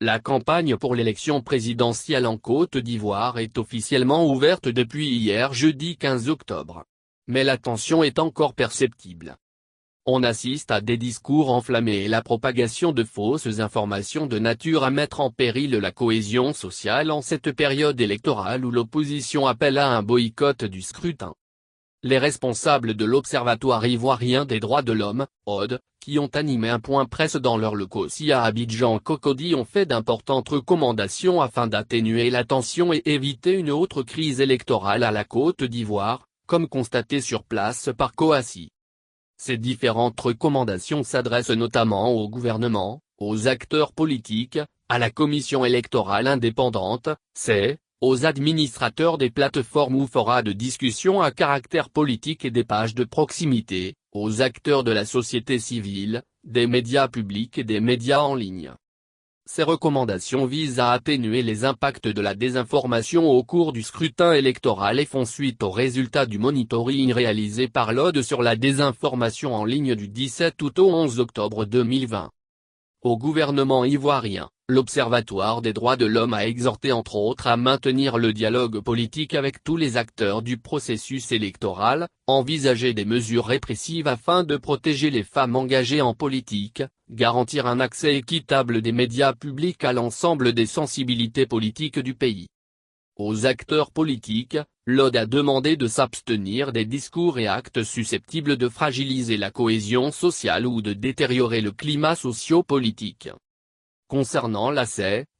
La campagne pour l'élection présidentielle en Côte d'Ivoire est officiellement ouverte depuis hier jeudi 15 octobre. Mais la tension est encore perceptible. On assiste à des discours enflammés et la propagation de fausses informations de nature à mettre en péril la cohésion sociale en cette période électorale où l'opposition appelle à un boycott du scrutin. Les responsables de l'Observatoire ivoirien des droits de l'homme, ODE, qui ont animé un point presse dans leur locaux à Abidjan Cocody ont fait d'importantes recommandations afin d'atténuer la tension et éviter une autre crise électorale à la Côte d'Ivoire, comme constaté sur place par Kouassi. Ces différentes recommandations s'adressent notamment au gouvernement, aux acteurs politiques, à la commission électorale indépendante, aux administrateurs des plateformes ou forats de discussion à caractère politique et des pages de proximité, aux acteurs de la société civile, des médias publics et des médias en ligne. Ces recommandations visent à atténuer les impacts de la désinformation au cours du scrutin électoral et font suite aux résultats du monitoring réalisé par l'ODE sur la désinformation en ligne du 17 août au 11 octobre 2020. Au gouvernement ivoirien, l'Observatoire des droits de l'homme a exhorté entre autres à maintenir le dialogue politique avec tous les acteurs du processus électoral, envisager des mesures répressives afin de protéger les femmes engagées en politique, garantir un accès équitable des médias publics à l'ensemble des sensibilités politiques du pays. Aux acteurs politiques, l'ODE a demandé de s'abstenir des discours et actes susceptibles de fragiliser la cohésion sociale ou de détériorer le climat socio-politique. Concernant la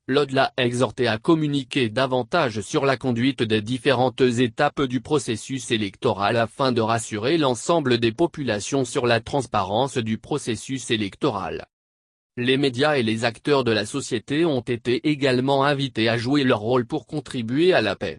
l'ODE l'a exhorté à communiquer davantage sur la conduite des différentes étapes du processus électoral afin de rassurer l'ensemble des populations sur la transparence du processus électoral. Les médias et les acteurs de la société ont été également invités à jouer leur rôle pour contribuer à la paix.